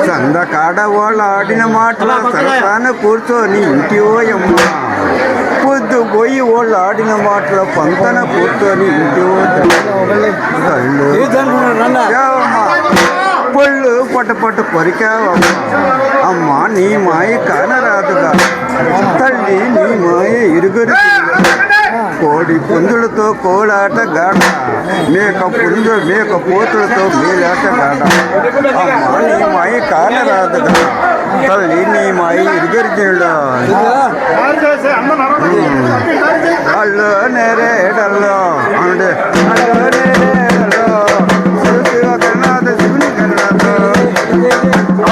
సందకాడ వాళ్ళు ఆడిన మాటల సరసాన కూర్చొని ఇంటి ఓయమ్మ పొద్దు పోయి వాళ్ళు ఆడిన మాటల పంతన కూర్చొని ఇంటి పళ్ళు పట్టపట్టు కొరికావమ్మ అమ్మ నీ మాయ కానరాదుగా తల్లి నీ మాయ ఇరుగురు కోడి పుంజులతో కోలాట గాడ మేక పోతులతో మేలాట గాడ అమ్మ నీ మాయ కానరాదుగా తల్లి నీ మాయ ఇరుగురు అల్లో నేరేడల్లో అంటే అల్లో నేరేడల్లో కన్నాథ శివుని కన్నాథ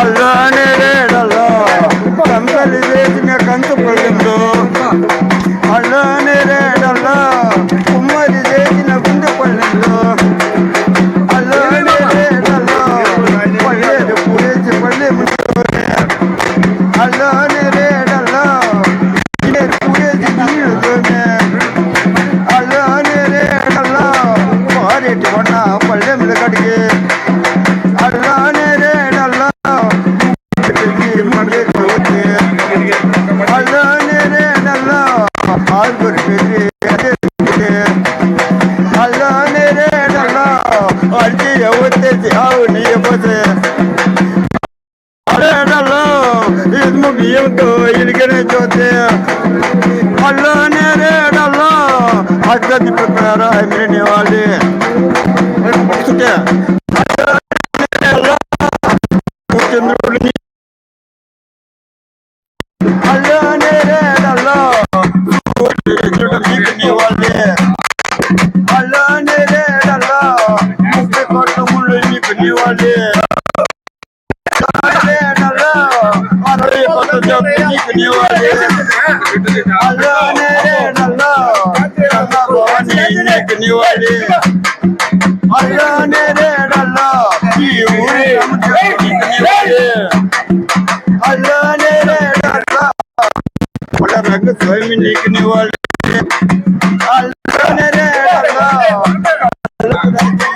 అల్లో నేరేడల్లో కంతలి వేసిన కంచు పళ్ళెంలో అల్లో నేరేడల్లో కుమ్మరి చేసిన గుండె పళ్ళెంలో అల్లో నేరేడల్లో పళ్ళేరు పూరేసి పళ్ళెములోనే అల్లో నేరేడల్లో పూరేసి నీళ్ళతోనే అల్లో నేరేడల్లో పారేటి వన్న పళ్ళెములు కడిగి అల్లో నేరేడల్లో అల్లో నేరేడల్లో ఆల్గురు పెళ్ళి అల్లో నేరేడల్లో అడిచి ఎవరితేసి ఆవు నీయపోతే అరేడల్లో ఇద్ము బియ్యంతో ఇరిగిన చూస్తే అల్లో నేరేడల్లో అద్దది ప్రకారం మిరిని వాళ్ళే చంద్రుడిని అల్లో నేరేడల్లో వాళ్ళే అల్లో నేరేడల్లో ముప్పై కోట్ల ముళ్ళు నీకు నీ వాళ్ళే అరవై కోట్ల జబ్బు నీకు నీ వాళ్ళే అల్లో నేరేడల్లో నీకు నీ వాళ్ళే అల్లో నేరేడల్లో ఈ ఊరే నీకు నీ వాళ్ళే అల్లో నేరేడల్లో రంగ స్వామి నీకు నీ వాళ్ళే అల్లో నేరేడల్లో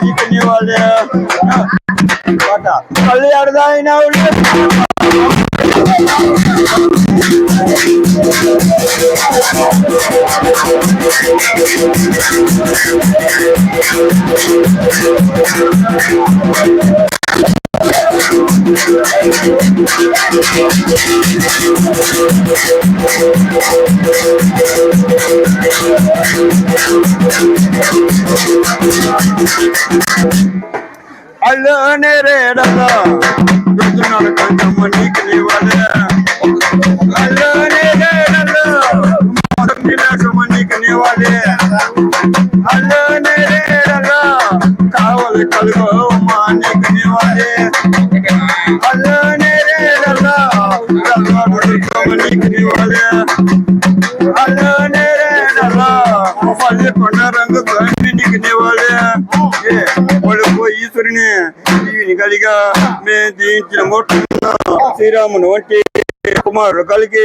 నీకు నీ వాళ్ళే కళ్ళు అడదాయిన అల్లో నేరేడల్లో గుర్తున్నాడు కంచమ్మ నీకు నీ వాళ్ళే అల్లో నేరేడల్లో నీకు నీ వాళ్ళే అల్లో నేరేడల్లో కావాలి కలుగోమ్మ నీకు నీ వాళ్ళే అల్లో నేరేడల్లో నీకు నీ వాళ్ళే అల్లో నేరేడల్లో పల్లె కొండ రంగు స్వామి నీకు నీ వాళ్ళే ఈశ్వరుని జీవిని కలిగా మేము జీవించిన మొట్ట శ్రీరాముని వంటి కుమారుడు కలిగి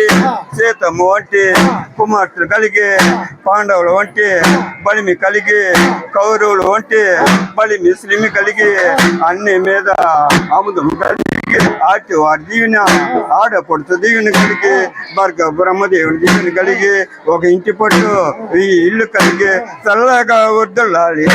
సీతమ్మ వంటి కుమార్తెలు కలిగి పాండవుల వంటి బలిమి కలిగి కౌరవులు వంటి బలిమి శ్రీమి కలిగి అన్ని మీద అముదం కలిగి ఆటి వారి దీవెన ఆడపడుతు దీవెని కలిగి భార్గవ బ్రహ్మదేవుని దీవెని కలిగి ఒక ఇంటి పట్టు ఈ ఇల్లు కలిగి చల్లగా వద్దులాలి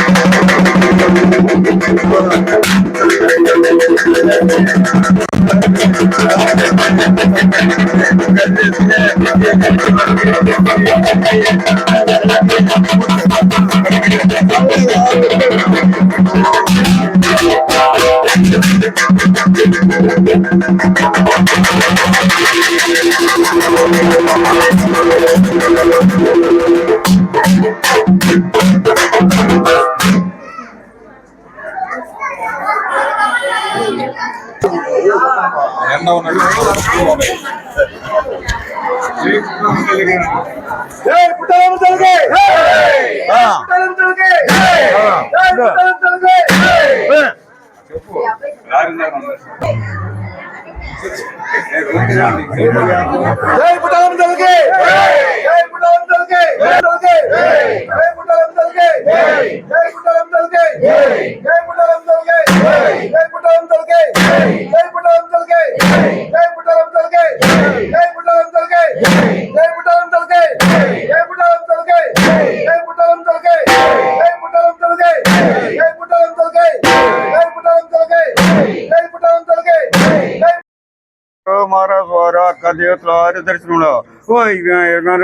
దేవతల దర్శనంలో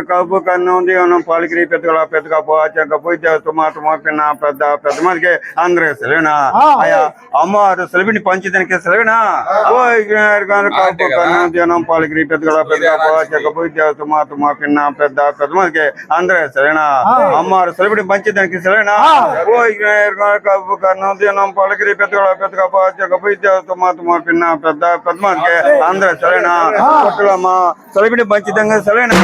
కబు కన్నం దేవనం పాలికిరి పెద్దగా పెద్దగా పోచక పోయి తుమ్మ పిన్న పెద్ద పెద్ద మందికి అందరూ సెలవునా అయ్యా అమ్మవారు సెలవుని పంచదానికి సెలవునా కబు కన్నం దేవనం పాలికిరి పెద్దగా పెద్దగా పోచక పోయి తుమ్మ పిన్న పెద్ద పెద్ద మందికి అందరూ సెలవునా అమ్మవారు సెలవుని పంచదానికి సెలవునా కబు కన్నం దేవనం పాలికిరి పెద్దగా పెద్దగా పోచక పోయి తుమ్మ పిన్న పెద్ద పెద్ద మందికి అందరూ సెలవునా సెలవుని పంచదంగా సెలవునా